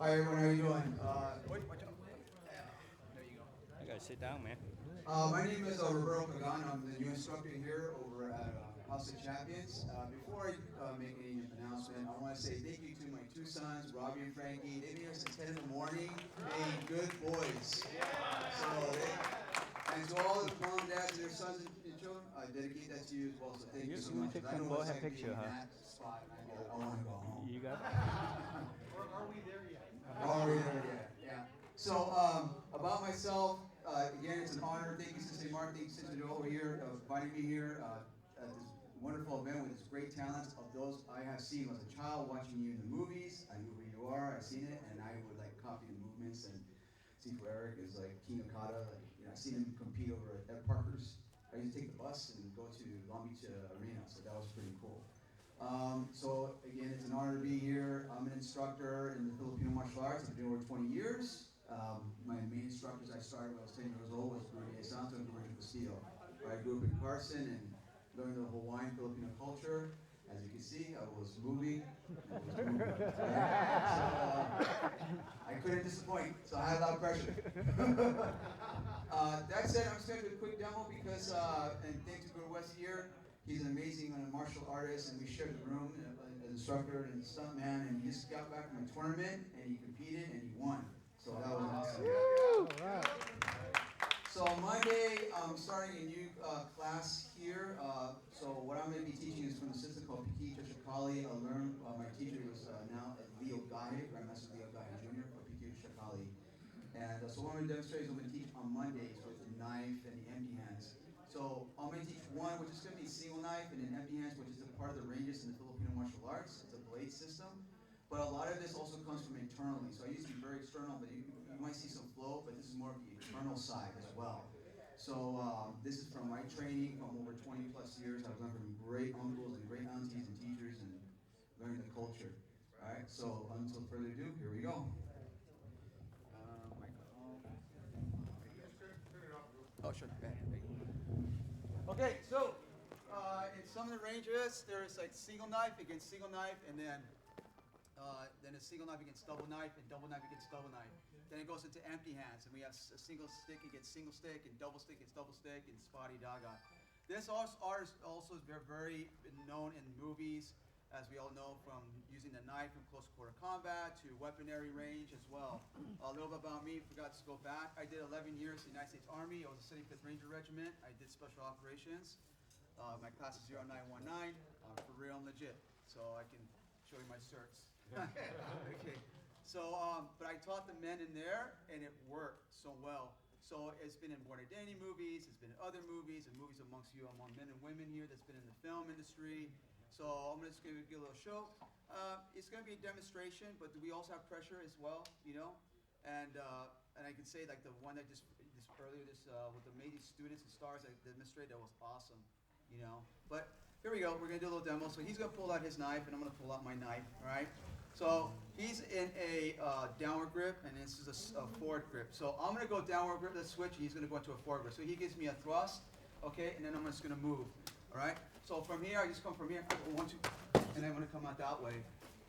Hi everyone, how you doing? I gotta sit down, man. My name is Roberto Pagan. I'm the new instructor here over at House of Champions. Before I make any announcement, I want to say thank you to my two sons, Robbie and Frankie. They've been here since 10 in the morning, being good boys. And to all the mom, dads, and their sons and children, I dedicate that to you as well. So thank you so You much. take 'Cause I some know what it's boyhead like being picture, in huh? that spot, and I want to go home. You got it? Oh, yeah, yeah, yeah. So, about myself, again, it's an honor. Thank you, Sister Mark. Thank you, Sister Joe, over here, inviting me here at this wonderful event with this great talents of those I have seen as a child, watching you in the movies. I knew who you are. I've seen it, and I would like copy the movements. And see, for Eric is like King Okada. Like, you know, I've seen him compete over at Parker's. I used to take the bus and go to Long Beach Arena, so that was pretty cool. So again, it's an honor to be here. I'm an instructor in the Filipino martial arts. I've been over 20 years. My main instructors I started when I was 10 years old was Rudy Santo and Virgil Castillo. I grew up in Carson and learned the Hawaiian Filipino culture. As you can see, I was moving. I couldn't disappoint, so I had a lot of pressure. That said, I'm just going to do a quick demo because, and thanks to Guru West here. He's an amazing martial artist, and we shared the room as an instructor and stuntman. And he just got back from a tournament, and he competed, and he won. So that was awesome. So Monday, I'm starting a new class here. So what I'm going to be teaching is from a system called Piki Shakali. I learned my teacher was now Leo Gahe, Grandmaster Leo Gahe Jr. for Piki Shakali. And so what I'm going to demonstrate is I'm going to teach on Mondays with the knife and the empty hands. So I'm going to teach one, which is going to be single knife, and then empty hands, which is a part of the ranges in the Filipino martial arts. It's a blade system. But a lot of this also comes from internally. So I used to be very external, but you might see some flow, but this is more of the internal side as well. So this is from my training from over 20 plus years. I've learned from great uncles and great aunties and teachers and learning the culture. All right, so until further ado, here we go. Oh, sure. Okay, so in some of the ranges, there's like single knife against single knife, and then a single knife against double knife, and double knife against double knife. Then it goes into empty hands, and we have a single stick against single stick, and double stick against double stick, and spotty daga. This art also is very known in movies, as we all know, from using the knife in close quarter combat to weaponry range as well. A little bit about me, forgot to go back. I did 11 years in the United States Army. I was a 75th Ranger Regiment. I did special operations. My class is 0919. For real and legit, so I can show you my certs. Okay. So, but I taught the men in there, and it worked so well. So it's been in Born Identity movies, it's been in other movies, and movies amongst you, among men and women here that's been in the film industry. So I'm just going to give a little show. It's going to be a demonstration, but we also have pressure as well, you know. And I can say like the one that just earlier with the amazing students and stars that demonstrated, that was awesome, you know. But here we go. We're going to do a little demo. So he's going to pull out his knife, and I'm going to pull out my knife, all right? So he's in a downward grip, and this is a forward grip. So I'm going to go downward grip, let's switch, and he's going to go into a forward grip. So he gives me a thrust, okay, and then I'm just going to move, all right? So from here, I just come from here, I go 1, 2, and I'm going to come out that way.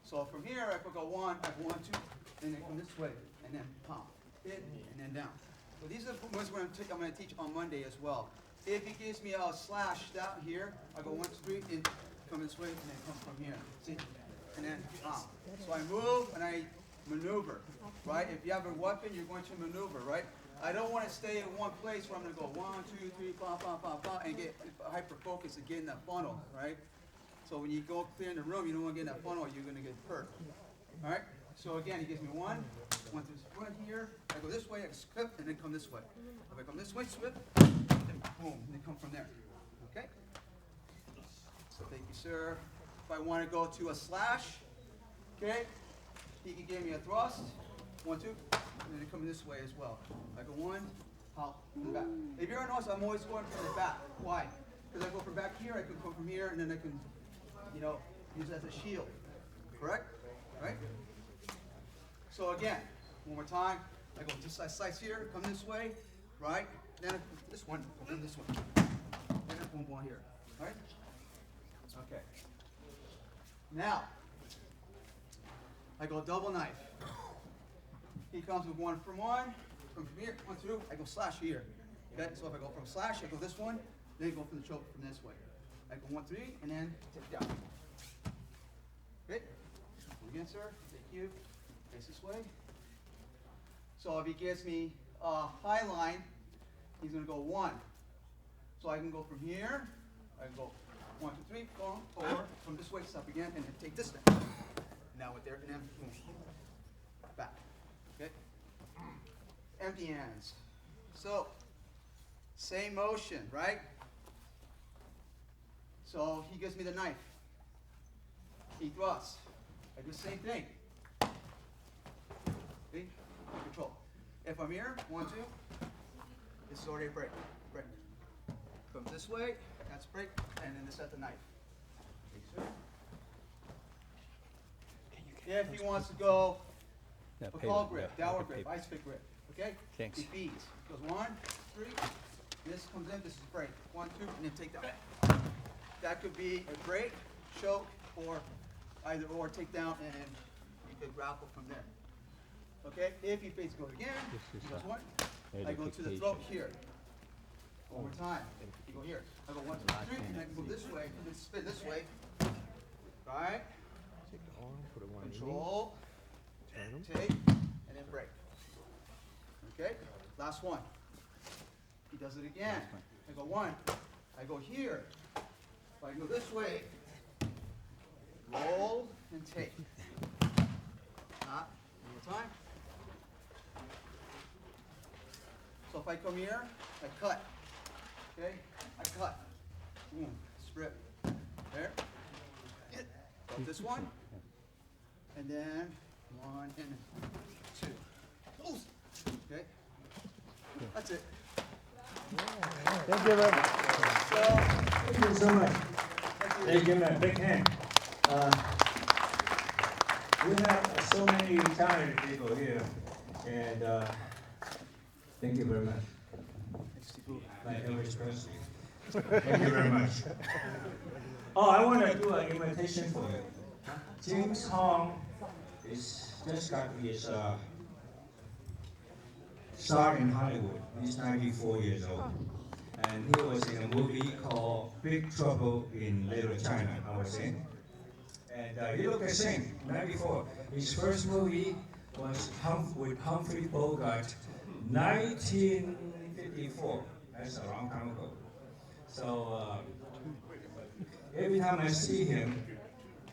So from here, if I go 1, I go 1, 2, and then come this way, and then pump, hit, and then down. So these are the ones I'm going to teach on Monday as well. If he gives me a slash down here, I go 1, 2, 3, and come this way, and then come from here. See? And then so I move and I maneuver, right? If you have a weapon, you're going to maneuver, right? I don't want to stay in one place where I'm going to go 1, 2, 3, and get hyper focused and get in that funnel, right? So when you go clear in the room, you don't want to get in that funnel, you're going to get hurt. All right? So again, he gives me 1 to the front here. I go this way, I slip, and then come this way. If I come this way, slip, then boom, and then come from there. Okay? So thank you, sir. If I want to go to a slash, okay, he can give me a thrust, 1, 2, and then come this way as well. I go 1, hop, from the back. If you're notice, I'm always going from the back. Why? Because I go from back here, I can come from here, and then I can, you know, use it as a shield. Correct? Right? So again, one more time. I go just slice here, come this way, right? Then this one, then this one. Then I boom here. All right? Okay. Now, I go double knife. he comes with 1 from 1. From here, 1, 2, I go slash here. Okay, so if I go from slash, I go this one, then go from the choke from this way. I go 1, 3, and then take down. Okay, again, sir, thank you. Face this way. So if he gives me a high line, he's gonna go 1. So I can go from here, I can go 1, 2, 3, 4, from this way, stop again, and then take this down. Now with there, and then boom, back. Okay? Empty hands. So, same motion, right? So he gives me the knife. He thrusts. I do the same thing. See? Control. If I'm here, 1, 2, it's already a break. Break. Comes this way, that's break, and then this at the knife. If he wants to go Bacall grip, downward grip, ice pick grip, okay? Thanks. He feeds. Goes 1, 3, this comes in, this is break. 1, 2, and then take down. That could be a break, choke, or either or take down, and you could grapple from there. Okay? If he fades, go again. He goes 1. I go to the throat here. One more time. You go here. I go 1, 2, 3, and I can go this way, and then spin this way. Right? Take the arm, put it one in the knee, Control. turn them. Take, and then break. Okay? Last one. He does it again. I go 1. I go here. If I go this way, roll and take. One more time. So if I come here, I cut. Okay? I cut. Boom. Strip. There. Go this one. And then 1 and 2. Close. Okay? That's it. Thank you very much. So, Thank you so much. Thank you, man. Big hand. We have so many talented people here, and thank you very much. Like Elvis Presley. Thank you very much. Oh, I want to do an invitation for you. James Hong is just got his start in Hollywood. He's 94 years old. And he was in a movie called Big Trouble in Little China, I was in. And he looked the same, 94. His first movie was with Humphrey Bogart, 1954. That's a long time ago. So every time I see him,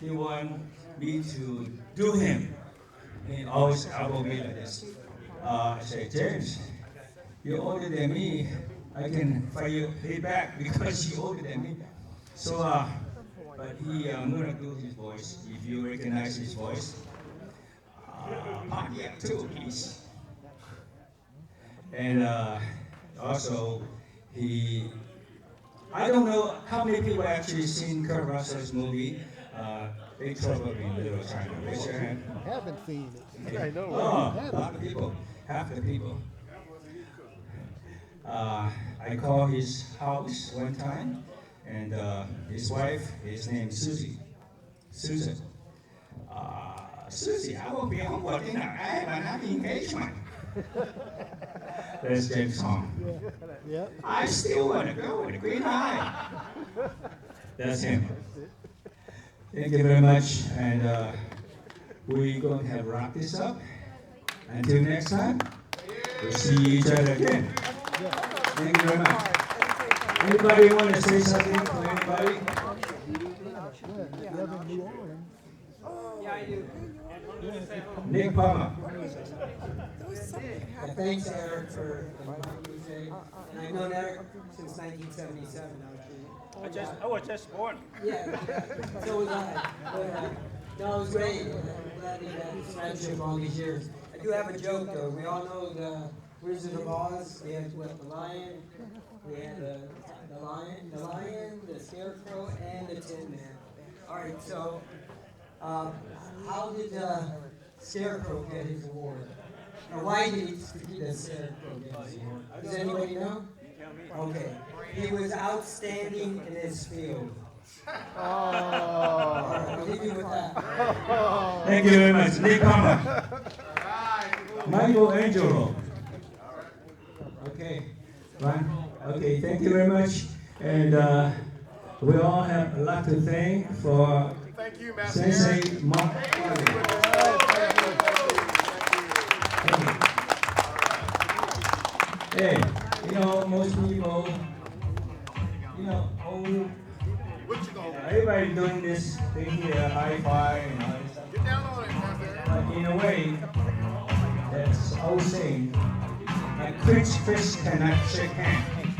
he wants me to do him. And he always elbow me like this. I say, James, you're older than me. I can fight you back because you're older than me. So, but I'm gonna do his voice. If you recognize his voice, Pontiac too, please. And also, I don't know how many people actually seen Kurt Russell's movie, Big Trouble in Little China. Raise your hand. I haven't seen it. Okay. I know. Oh, a lot of people, half the people. I called his house one time, and his wife, his name is Susie. Susan. Susie, I will be home for dinner. I have an happy engagement. That's James Hong. Yeah. I still want to go with a green eye. That's him. Thank you very much, and we're going to have wrap this up. Until next time, we'll see each other again. Thank you very much. Anybody want to say something to anybody? You live in New Orleans. Yeah, I do. Nick Palmer. Thanks, Eric, for inviting me today. And I've known Eric since 1977, actually. I was just born. Yeah, so was I. But, no, it was great. I'm glad we had this friendship all these years. I do have a joke, though. We all know the Wizard of Oz. We had what, the lion, we had the lion, the scarecrow, and the Tin Man. All right, so how did the scarecrow get his award? Or why did the scarecrow get his award? Does anybody know? Okay, he was outstanding in his field. All right, I'll leave you with that. Thank you very much. Nick Palmer. all right. Michelangelo. Okay, Ron. Okay, thank you very much. And we all have a lot to thank for Sensei Mark Farley. Hey, you know, most people, you know, everybody doing this thing here, high five and all this stuff. Get down on it, Master. But in a way, that's old saying, a rich fish cannot shake hands.